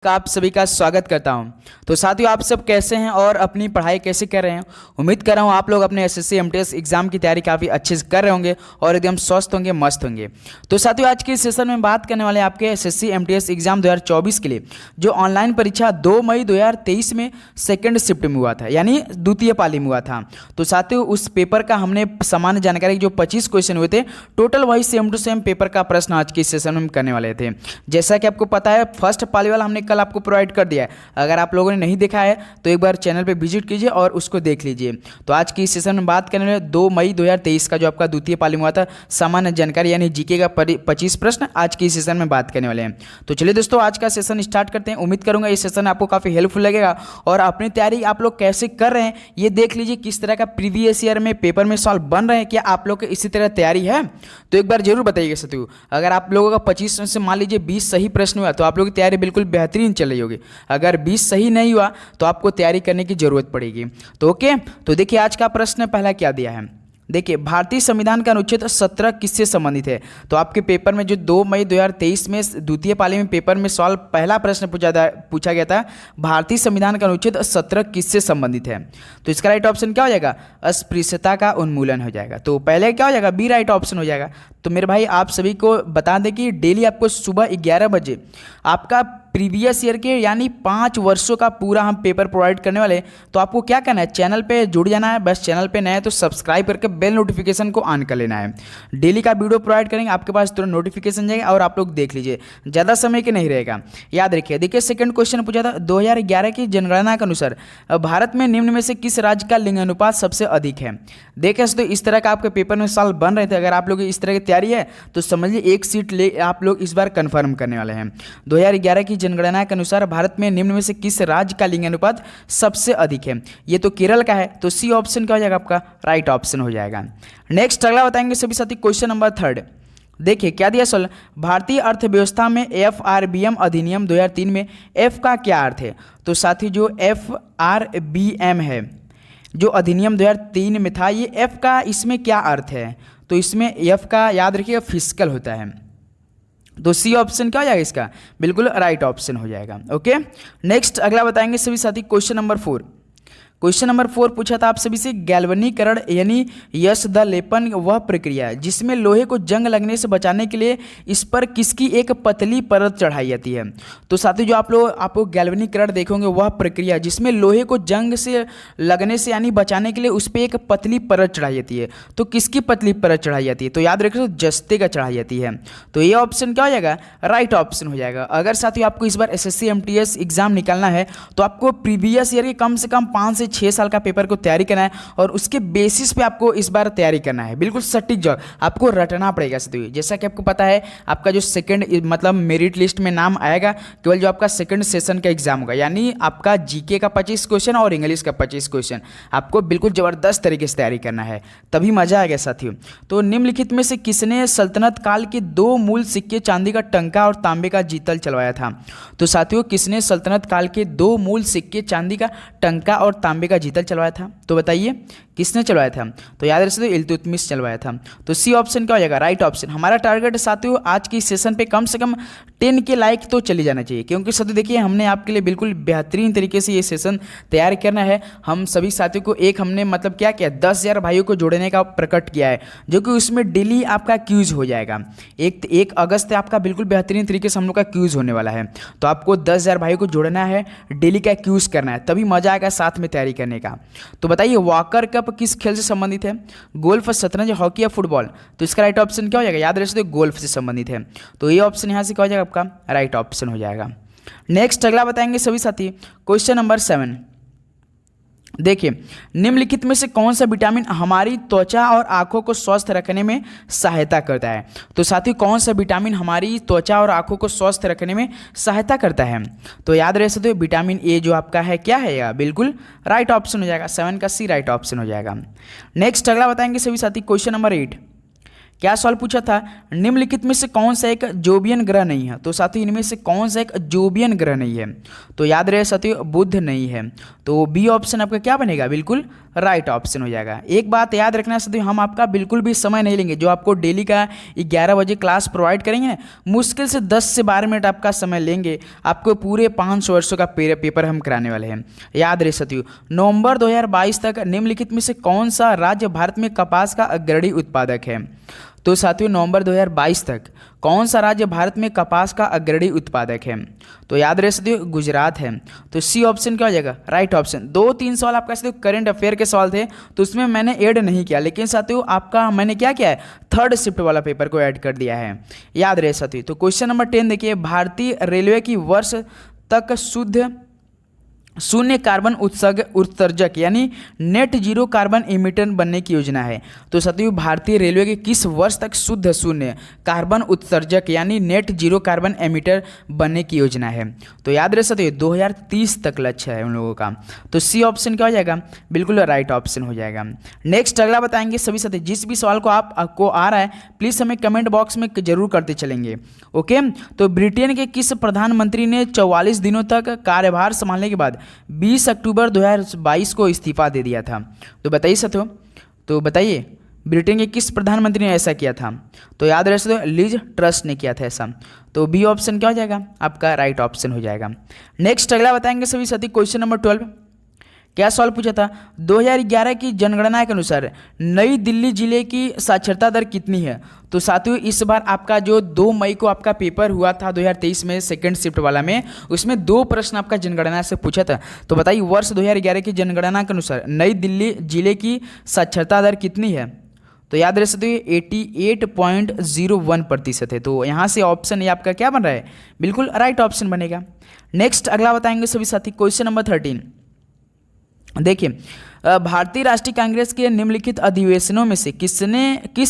का आप सभी का स्वागत करता हूं। तो साथियों, आप सब कैसे हैं और अपनी पढ़ाई कैसे कर रहे हैं। उम्मीद कर रहा हूं आप लोग अपने एसएससी एमटीएस एग्जाम की तैयारी काफ़ी अच्छे से कर रहे होंगे और एकदम स्वस्थ होंगे, मस्त होंगे। तो साथियों, आज के सेशन में बात करने वाले हैं आपके एसएससी एमटीएस एग्जाम 2024 के लिए जो ऑनलाइन परीक्षा 2 मई 2023 में सेकेंड शिफ्ट में हुआ था, यानी द्वितीय पाली में हुआ था। तो साथियों, उस पेपर का हमने सामान्य जानकारी जो 25 क्वेश्चन हुए थे, टोटल वही सेम टू सेम पेपर का प्रश्न आज के सेशन में हम करने वाले थे। जैसा कि आपको पता है, फर्स्ट पाली वाला हमने कल आपको प्रोवाइड कर दिया है। अगर आप लोगों ने नहीं देखा है तो एक बार चैनल पे विजिट कीजिए और उसको देख लीजिए। तो आज की सेशन में बात करने वाले 2 मई 2023 का जो आपका द्वितीय पाली में हुआ था सामान्य जानकारी यानी जीके का 25 प्रश्न आज की सेशन में बात करने वाले हैं। तो चलिए दोस्तों, आज का सेशन स्टार्ट करते हैं। उम्मीद करूंगा ये सेशन आपको काफ़ी हेल्पफुल लगेगा और अपनी तैयारी आप लोग कैसे कर रहे हैं ये देख लीजिए। किस तरह का प्रीवियस ईयर में पेपर में सवाल बन रहे हैं, क्या आप लोग को इसी तरह तैयारी है तो एक बार जरूर बताइएगा साथियों। अगर आप लोगों का 25 से मान लीजिए 20 सही प्रश्न हुआ तो आप लोगों की तैयारी बिल्कुल बेहतरीन चल रही होगी। अगर 20 सही नहीं हुआ तो आपको तैयारी करने की जरूरत पड़ेगी। तो ओके, तो देखिए आज का प्रश्न पहला क्या दिया है। देखिए, भारतीय संविधान का अनुच्छेद 17 किससे संबंधित है। तो आपके पेपर में जो 2 मई 2023 में द्वितीय पाली में पेपर में सवाल पहला प्रश्न पूछा गया था, भारतीय संविधान का अनुच्छेद 17 किससे संबंधित है। तो इसका राइट ऑप्शन क्या हो जाएगा, अस्पृश्यता का उन्मूलन हो जाएगा। तो पहले क्या हो जाएगा, बी राइट ऑप्शन हो जाएगा। तो मेरे भाई आप सभी को बता दें कि डेली आपको सुबह 11 बजे आपका प्रीवियस ईयर के यानी 5 वर्षों का पूरा हम पेपर प्रोवाइड करने वाले हैं। तो आपको क्या करना है, चैनल पे जुड़ जाना है। बस चैनल पे नया है तो सब्सक्राइब करके बेल नोटिफिकेशन को ऑन कर लेना है। डेली का वीडियो प्रोवाइड करेंगे, आपके पास तुरंत नोटिफिकेशन जाएगा और आप लोग देख लीजिए, ज़्यादा समय के नहीं रहेगा। याद रखिए, देखिए सेकंड क्वेश्चन पूछा था 2011 की जनगणना के अनुसार भारत में निम्न में से किस राज्य का लिंग अनुपात सबसे अधिक है। देखें तो इस तरह का आपके पेपर में सवाल बन रहे थे। अगर आप लोग इस तरह की तैयारी है तो समझिए एक सीट ले आप लोग इस बार कंफर्म करने वाले हैं। 2011 की जनगणना के अनुसार भारत में निम्न में से किस राज्य का लिंग अनुपात सबसे अधिक है। ये तो केरल का है, तो सी ऑप्शन क्या हो जाएगा, आपका राइट ऑप्शन हो जाएगा। नेक्स्ट अगला बताएंगे सभी साथी, क्वेश्चन नंबर 3। देखिए क्या दिया सवाल, भारतीय अर्थव्यवस्था में FRBM अधिनियम 2003 में एफ का क्या अर्थ है। तो साथी जो FRBM है जो अधिनियम 2003 में था, ये एफ का इसमें क्या अर्थ है। तो इसमें एफ का याद रखिएगा फिस्कल होता है। तो सी ऑप्शन क्या हो जाएगा इसका, बिल्कुल राइट ऑप्शन हो जाएगा। ओके, नेक्स्ट अगला बताएंगे सभी साथी, क्वेश्चन नंबर 4। क्वेश्चन नंबर 4 पूछा था आप सभी से, गैल्वनीकरण यानी यश द लेपन वह प्रक्रिया है जिसमें लोहे को जंग लगने से बचाने के लिए इस पर किसकी एक पतली परत चढ़ाई जाती है। तो साथी जो आपको गैल्वनीकरण देखेंगे वह प्रक्रिया जिसमें लोहे को जंग से लगने से यानी बचाने के लिए उस पर एक पतली परत चढ़ाई जाती है। तो किसकी पतली परत चढ़ाई जाती है, तो याद रखिए जस्ते का चढ़ाई जाती है। तो ये ऑप्शन क्या हो जाएगा, राइट ऑप्शन हो जाएगा। अगर साथियों आपको इस बार एसएससी एमटीएस एग्जाम निकालना है तो आपको प्रीवियस ईयर के कम से कम 5 से 6 साल का पेपर को तैयारी करना है और उसके बेसिस पे आपको इस बार तैयारी करना है। बिल्कुल सटीक जवाब आपको रटना पड़ेगा साथियों। जैसा कि आपको पता है, आपका जो सेकंड मतलब मेरिट लिस्ट में नाम आएगा केवल जो आपका सेकंड सेशन का एग्जाम होगा, यानी आपका जीके का 25 क्वेश्चन और इंग्लिश का 25 क्वेश्चन आपको बिल्कुल जबरदस्त तरीके से तैयारी करना है, तभी मजा आएगा साथियों। तो निम्नलिखित में से किसने सल्तनत काल के 2 मूल सिक्के चांदी का टंका और तांबे का जीतल चलवाया था। तो साथियों किसने सल्तनत काल के 2 मूल सिक्के चांदी का टंका और तांबे का जीतल चलवाया था, तो बताइए किसने चलवाया था। तो याद रखिए इल्तुतमिश चलवाया था। तो सी ऑप्शन क्या हो जाएगा, राइट ऑप्शन। हमारा टारगेट साथियों आज की सेशन पे कम से कम 10 के लाइक तो चली जाना चाहिए, क्योंकि साथियों देखिए हमने आपके लिए बिल्कुल बेहतरीन तरीके से ये सेशन तैयार करना है। हम सभी साथियों को हमने मतलब क्या किया, 10,000 भाइयों को जोड़ने का प्रकट किया है, जो कि उसमें डेली आपका क्यूज हो जाएगा। 1 अगस्त से आपका बिल्कुल बेहतरीन तरीके से हम लोग का क्यूज होने वाला है। तो आपको 10,000 भाइयों को जोड़ना है, डेली का क्यूज करना है, तभी मजा आएगा साथ में तैयारी करने का। तो बताइए वॉकर कप किस खेल से संबंधित है, गोल्फ, शतरंज, हॉकी या फुटबॉल। तो इसका राइट ऑप्शन क्या हो जाएगा, याद रखिए गोल्फ से संबंधित है। तो ये ऑप्शन यहाँ से क्या हो जाएगा, आपका राइट ऑप्शन हो जाएगा। नेक्स्ट अगला बताएंगे सभी साथी, क्वेश्चन नंबर 7। देखिए निम्नलिखित में से कौन सा विटामिन हमारी त्वचा और आंखों को स्वस्थ रखने में सहायता करता है। तो साथियों कौन सा विटामिन हमारी त्वचा और आंखों को स्वस्थ रखने में सहायता करता है। तो याद रहे साथियों विटामिन ए जो आपका है क्या है, या बिल्कुल राइट ऑप्शन हो जाएगा। 7 का सी राइट ऑप्शन हो जाएगा। नेक्स्ट अगला बताएंगे सभी साथी, क्वेश्चन नंबर 8। क्या सवाल पूछा था, निम्नलिखित में से कौन सा एक जोबियन ग्रह नहीं है। तो साथियों इनमें से कौन सा एक जोबियन ग्रह नहीं है। तो याद रहे साथियों बुध नहीं है। तो बी ऑप्शन आपका क्या बनेगा, बिल्कुल राइट ऑप्शन हो जाएगा। एक बात याद रखना साथियों, हम आपका बिल्कुल भी समय नहीं लेंगे। जो आपको डेली का 11 बजे क्लास प्रोवाइड करेंगे ना, मुश्किल से 10 से 12 मिनट आपका समय लेंगे। आपको पूरे 500 वर्षों का पेपर हम कराने वाले हैं। याद रहे साथियों, नवंबर 2022 तक निम्नलिखित में से कौन सा राज्य भारत में कपास का अग्रणी उत्पादक है। तो साथियों नवंबर 2022 तक कौन सा राज्य भारत में कपास का अग्रणी उत्पादक है। तो याद रहे साथियों गुजरात है। तो सी ऑप्शन क्या हो जाएगा, राइट ऑप्शन। 2-3 सवाल आपका साथियों करंट अफेयर के सवाल थे, तो उसमें मैंने ऐड नहीं किया, लेकिन साथियों आपका मैंने क्या किया है, थर्ड शिफ्ट वाला पेपर को ऐड कर दिया है। याद रहे साथियों। तो क्वेश्चन नंबर 10 देखिए, भारतीय रेलवे की वर्ष तक शुद्ध शून्य कार्बन उत्सर्जक यानी नेट जीरो कार्बन इमिटर बनने की योजना है। तो साथियों भारतीय रेलवे के किस वर्ष तक शुद्ध शून्य कार्बन उत्सर्जक यानी नेट जीरो कार्बन एमिटर बनने की योजना है। तो याद रहे साथियों 2030 तक लक्ष्य है उन लोगों का। तो सी ऑप्शन क्या हो जाएगा, बिल्कुल राइट ऑप्शन हो जाएगा। नेक्स्ट अगला बताएंगे सभी साथी, जिस भी सवाल को आपको आ रहा है प्लीज़ हमें कमेंट बॉक्स में जरूर करते चलेंगे। ओके। तो ब्रिटेन के किस प्रधानमंत्री ने 44 दिनों तक कार्यभार संभालने के बाद 20 अक्टूबर 2022 को इस्तीफा दे दिया था। तो बताइए साथियों, तो बताइए ब्रिटेन के किस प्रधानमंत्री ने ऐसा किया था। तो याद रहे साथियों लिज ट्रस ने किया था ऐसा। तो बी ऑप्शन क्या हो जाएगा, आपका राइट ऑप्शन हो जाएगा। नेक्स्ट अगला बताएंगे सभी साथी, क्वेश्चन नंबर 12। क्या सवाल पूछा था, 2011 की जनगणना के अनुसार नई दिल्ली जिले की साक्षरता दर कितनी है। तो साथियों इस बार आपका जो 2 मई को आपका पेपर हुआ था 2023 में सेकंड शिफ्ट वाला में, उसमें 2 प्रश्न आपका जनगणना से पूछा था। तो बताइए वर्ष 2011 की जनगणना के अनुसार नई दिल्ली जिले की साक्षरता दर कितनी है। तो याद रह सकते हो 88.01% है। तो यहाँ से ऑप्शन ये आपका क्या बन रहा है, बिल्कुल राइट ऑप्शन बनेगा। नेक्स्ट अगला बताएंगे सभी साथी, क्वेश्चन नंबर 13। देखिए भारतीय राष्ट्रीय कांग्रेस के निम्नलिखित अधिवेशनों में से किस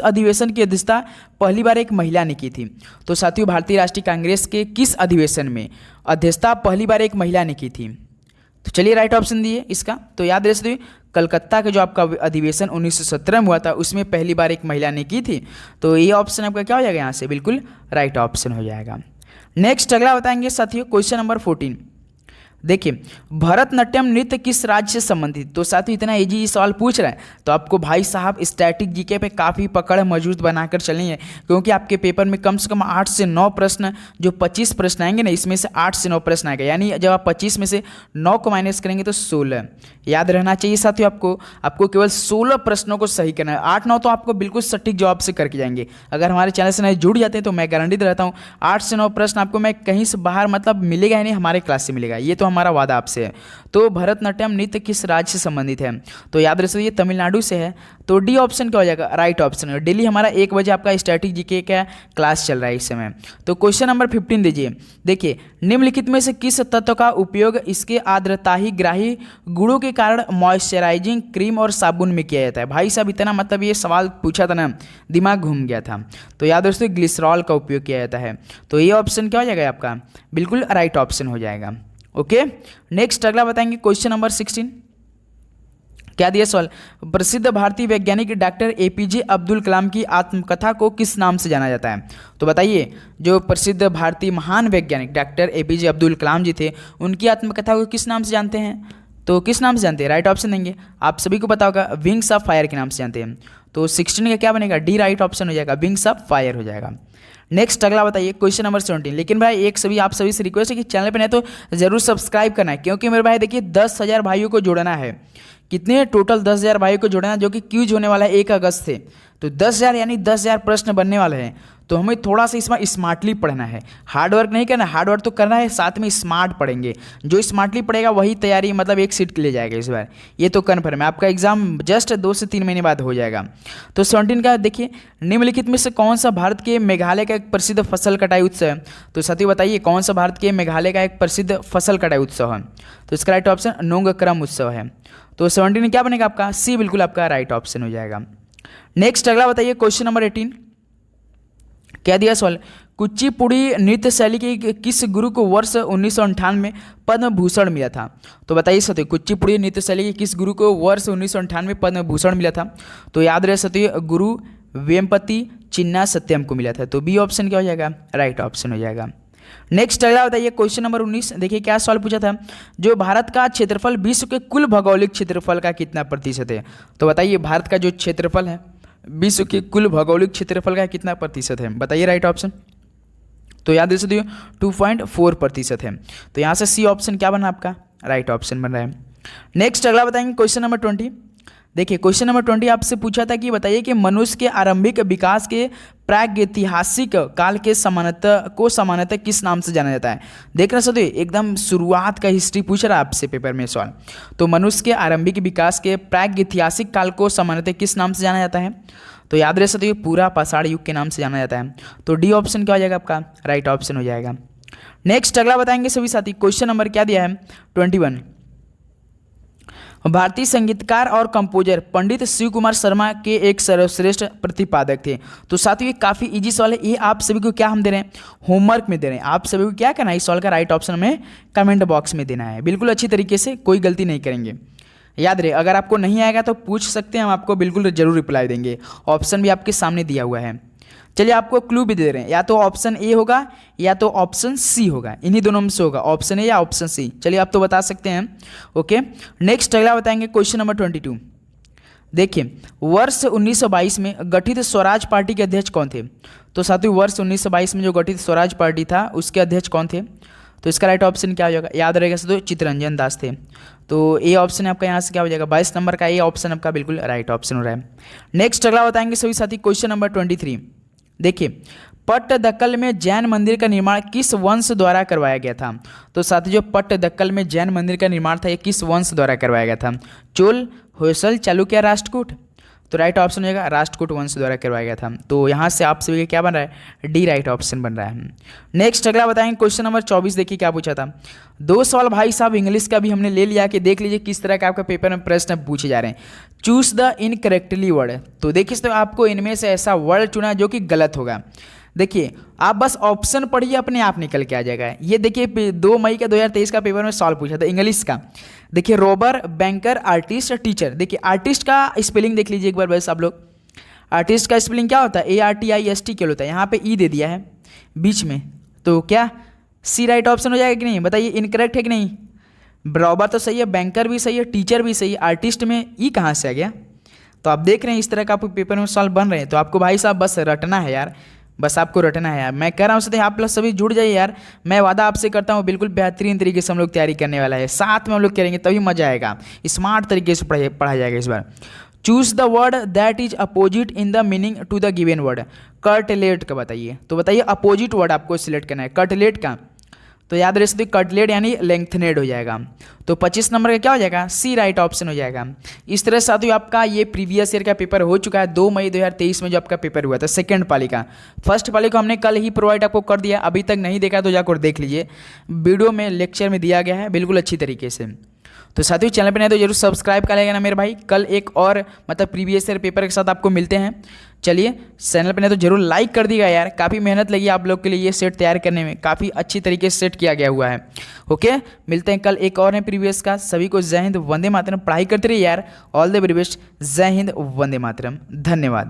अधिवेशन की अध्यक्षता पहली बार एक महिला ने की थी। तो साथियों भारतीय राष्ट्रीय कांग्रेस के किस अधिवेशन में अध्यक्षता पहली बार एक महिला ने की थी। तो चलिए राइट ऑप्शन दिए इसका। तो याद रख सकते कलकत्ता के जो आपका अधिवेशन 1917 में हुआ था उसमें पहली बार एक महिला ने की थी। तो ये ऑप्शन आपका क्या हो जाएगा, यहाँ से बिल्कुल राइट ऑप्शन हो जाएगा। नेक्स्ट अगला बताएंगे साथियों, क्वेश्चन नंबर 14। देखिए भरतनाट्यम नृत्य किस राज्य से संबंधित। तो साथियों इतना इजी सवाल पूछ रहा है तो आपको भाई साहब स्टैटिक जीके पे काफ़ी पकड़ मजबूत बनाकर चलनी है, क्योंकि आपके पेपर में कम से कम 8 से 9 प्रश्न, जो 25 प्रश्न आएंगे ना इसमें से 8 से 9 प्रश्न आएगा, यानी जब आप 25 में से 9 को माइनस करेंगे तो 16। याद रहना चाहिए साथियों आपको केवल 16 प्रश्नों को सही करना है। 8-9 तो आपको बिल्कुल सटीक जवाब से करके जाएंगे। अगर हमारे चैनल से नहीं जुड़ जाते हैं तो मैं गारंटी रहता हूँ 8 से 9 प्रश्न आपको मैं कहीं से बाहर मतलब मिलेगा ही नहीं, हमारे क्लास से मिलेगा, ये तो हमारा वादा आपसे है। तो भरतनाट्यम नृत्य किस राज्य से संबंधित है। तो याद रखिए ये तमिलनाडु से है। तो डी ऑप्शन क्या हो जाएगा, राइट ऑप्शन है। डेली हमारा 1 बजे आपका स्टैटिक जीके का क्लास चल रहा है इस समय। तो क्वेश्चन नंबर 15 दीजिए। देखिए निम्नलिखित में से किस तत्व का उपयोग इसके आर्द्रताही ग्राही गुणों के कारण मॉइस्चराइजिंग क्रीम और साबुन में किया जाता है। भाई साहब इतना मतलब ये सवाल पूछा था ना, दिमाग घूम गया था। तो याद रखिए ग्लिसरॉल का उपयोग किया जाता है। तो ये ऑप्शन क्या हो जाएगा आपका, बिल्कुल राइट ऑप्शन हो जाएगा। ओके। नेक्स्ट अगला बताएंगे क्वेश्चन नंबर 16। क्या दिया सवाल, प्रसिद्ध भारतीय वैज्ञानिक डॉक्टर एपीजे अब्दुल कलाम की आत्मकथा को किस नाम से जाना जाता है। तो बताइए जो प्रसिद्ध भारतीय महान वैज्ञानिक डॉक्टर एपीजे अब्दुल कलाम जी थे उनकी आत्मकथा को किस नाम से जानते हैं। तो किस नाम से जानते हैं, राइट ऑप्शन देंगे। आप सभी को पता होगा विंग्स ऑफ फायर के नाम से जानते हैं। तो 16 का क्या बनेगा, डी राइट ऑप्शन हो जाएगा, विंग्स ऑफ फायर हो जाएगा। नेक्स्ट अगला बताइए क्वेश्चन नंबर 17। लेकिन भाई आप सभी से रिक्वेस्ट है कि चैनल पे नहीं तो जरूर सब्सक्राइब करना है, क्योंकि मेरे भाई देखिए 10,000 भाइयों को जोड़ना है। कितने टोटल 10,000 भाइयों को जोड़ना है, जो कि क्यूज होने वाला है 1 अगस्त से। तो 10,000 यानी 10,000 प्रश्न बनने वाले हैं। तो हमें थोड़ा सा इसमें स्मार्टली पढ़ना है, हार्ड वर्क नहीं करना, हार्ड वर्क तो करना है, साथ में स्मार्ट पढ़ेंगे। जो स्मार्टली पढ़ेगा वही तैयारी मतलब 1 सीट के लिए जाएगा इस बार, ये तो कन्फर्म है। आपका एग्जाम जस्ट 2 से 3 महीने बाद हो जाएगा। तो 17 का देखिए निम्नलिखित में से कौन सा भारत के मेघालय का एक प्रसिद्ध फसल कटाई उत्सव है। तो साथियों बताइए कौन सा भारत के मेघालय का एक प्रसिद्ध फसल कटाई उत्सव है। तो इसका राइट ऑप्शन नोंगक्रम उत्सव है। तो 17 में क्या बनेगा आपका, सी बिल्कुल आपका राइट ऑप्शन हो जाएगा। नेक्स्ट अगला बताइए क्वेश्चन नंबर 18। क्या दिया सवाल, कुचिपुड़ी नृत्य शैली के किस गुरु को वर्ष 1998 में पद्म भूषण मिला था। तो बताइए सत्य कुचिपुड़ी नृत्य शैली के किस गुरु को वर्ष 1998 में पद्म भूषण मिला था। तो याद रहे सत्य गुरु वेम्पति चिन्ना सत्यम को मिला था। तो बी ऑप्शन क्या हो जाएगा, राइट ऑप्शन हो जाएगा। नेक्स्ट अगला बताइए क्वेश्चन नंबर 19। देखिए क्या सवाल पूछा था, जो भारत का क्षेत्रफल विश्व के कुल भौगोलिक क्षेत्रफल का कितना प्रतिशत है। तो बताइए भारत का जो क्षेत्रफल है विश्व के कुल भौगोलिक क्षेत्रफल का कितना प्रतिशत है, बताइए राइट ऑप्शन। तो याद रख सकते हो 2.4% है। तो यहाँ से सी ऑप्शन क्या बना आपका, राइट ऑप्शन बन रहा है। नेक्स्ट अगला बताएंगे क्वेश्चन नंबर 20। देखिए क्वेश्चन नंबर 20 आपसे पूछा था कि बताइए कि मनुष्य के आरंभिक विकास के प्रागैतिहासिक काल के सामान्यतः किस नाम से जाना जाता है। देख रहे सकते एकदम शुरुआत का हिस्ट्री पूछ रहा है आपसे पेपर में सवाल। तो मनुष्य के आरंभिक विकास के प्रागैतिहासिक काल को सामान्यतः किस नाम से जाना जाता है। तो याद रह सकते हो पूरा पाषाण युग के नाम से जाना जाता है। तो डी ऑप्शन क्या हो जाएगा आपका, राइट ऑप्शन हो जाएगा। नेक्स्ट अगला बताएंगे सभी साथी, क्वेश्चन नंबर क्या दिया है 21। भारतीय संगीतकार और कंपोजर पंडित शिव कुमार शर्मा के एक सर्वश्रेष्ठ प्रतिपादक थे। तो साथियों ये काफ़ी इजी सवाल है, ये आप सभी को क्या हम दे रहे हैं, होमवर्क में दे रहे हैं। आप सभी को क्या करना है, इस सवाल का राइट ऑप्शन हमें कमेंट बॉक्स में देना है, बिल्कुल अच्छी तरीके से, कोई गलती नहीं करेंगे। याद रहे अगर आपको नहीं आएगा तो पूछ सकते हैं, हम आपको बिल्कुल जरूर रिप्लाई देंगे। ऑप्शन भी आपके सामने दिया हुआ है। चलिए आपको क्लू भी दे रहे हैं, या तो ऑप्शन ए होगा या तो ऑप्शन सी होगा, इन्हीं दोनों में से होगा, ऑप्शन ए या ऑप्शन सी। चलिए आप तो बता सकते हैं। ओके नेक्स्ट अगला बताएंगे क्वेश्चन नंबर 22। देखिए वर्ष 1922 में गठित स्वराज पार्टी के अध्यक्ष कौन थे। तो साथियों वर्ष 1922 में जो गठित स्वराज पार्टी था उसके अध्यक्ष कौन थे। तो इसका राइट ऑप्शन क्या हो जाएगा, याद रहेगा साथियों चित्तरंजन दास थे। तो ए ऑप्शन आपका यहाँ से क्या हो जाएगा, 22 नंबर का ए ऑप्शन आपका बिल्कुल राइट ऑप्शन हो रहा है। नेक्स्ट अगला बताएंगे सभी साथी क्वेश्चन नंबर 23। देखिए पट्टदकल में जैन मंदिर का निर्माण किस वंश द्वारा करवाया गया था। तो साथी जो पट्टदकल में जैन मंदिर का निर्माण था ये किस वंश द्वारा करवाया गया था, चोल, होयसल, चालुक्य, राष्ट्रकूट। तो राइट ऑप्शन हो जाएगा राष्ट्रकूट वंश द्वारा करवाया गया था। तो यहाँ से आप सभी का क्या बन रहा है, डी राइट ऑप्शन बन रहा है। नेक्स्ट अगला बताएंगे क्वेश्चन नंबर 24। देखिए क्या पूछा था, दो सवाल भाई साहब इंग्लिश का भी हमने ले लिया कि देख लीजिए किस तरह का आपका पेपर में प्रश्न पूछे जा रहे हैं। Choose the incorrectly word. तो देखिए तो आपको इनमें से ऐसा वर्ड चुना जो कि गलत होगा। देखिए आप बस ऑप्शन पढ़िए, अपने आप निकल के आ जाएगा। ये देखिए 2 मई का 2023 का पेपर में सवाल पूछा था इंग्लिश का। देखिए रोबर, बैंकर, आर्टिस्ट, टीचर। देखिए आर्टिस्ट का स्पेलिंग देख लीजिए एक बार बस आप लोग। आर्टिस्ट का स्पेलिंग क्या होता है, ARTIST क्या होता है, यहाँ पे ई दे दिया है बीच में। तो क्या सी राइट ऑप्शन हो जाएगा कि नहीं, बताइए इनकरेक्ट है कि नहीं। रोबर तो सही है, बैंकर भी सही है, टीचर भी सही है, आर्टिस्ट में ई कहाँ से आ गया। तो आप देख रहे हैं इस तरह का आपको पेपर में सवाल बन रहे हैं। तो आपको भाई साहब बस रटना है यार, बस आपको रटना है यार। मैं कह रहा हूँ सर आप लोग सभी जुड़ जाइए यार, मैं वादा आपसे करता हूँ बिल्कुल बेहतरीन तरीके से हम लोग तैयारी करने वाला है। साथ में हम लोग करेंगे तभी मजा आएगा, स्मार्ट तरीके से पढ़ा जाएगा इस बार। Choose the word that is opposite in the meaning to the given word. Cutlet का बताइए। तो बताइए अपोजिट वर्ड आपको सिलेक्ट करना है कटलेट का। तो याद रख सकते कटलेट यानी लेंथनेड हो जाएगा। तो 25 नंबर का क्या हो जाएगा, सी राइट ऑप्शन हो जाएगा। इस तरह साथियों आपका ये प्रीवियस ईयर का पेपर हो चुका है 2 मई 2023 में जो आपका पेपर हुआ था सेकंड पाली का। फर्स्ट पाली को हमने कल ही प्रोवाइड आपको कर दिया, अभी तक नहीं देखा तो जाकर देख लीजिए, वीडियो में लेक्चर में दिया गया है बिल्कुल अच्छी तरीके से। तो साथियों चैनल पर नहीं तो जरूर सब्सक्राइब कर लेगा ना मेरे भाई। कल एक और मतलब प्रीवियस ईयर पेपर के साथ आपको मिलते हैं। चलिए चैनल पर नहीं तो जरूर लाइक कर दीजिएगा यार, काफ़ी मेहनत लगी आप लोग के लिए ये सेट तैयार करने में, काफ़ी अच्छी तरीके से सेट किया गया हुआ है। ओके मिलते हैं कल एक और है प्रीवियस का। सभी को जय हिंद वंदे मातरम, पढ़ाई करते रहिए यार। ऑल द वेरी बेस्ट, जय हिंद वंदे मातरम, धन्यवाद।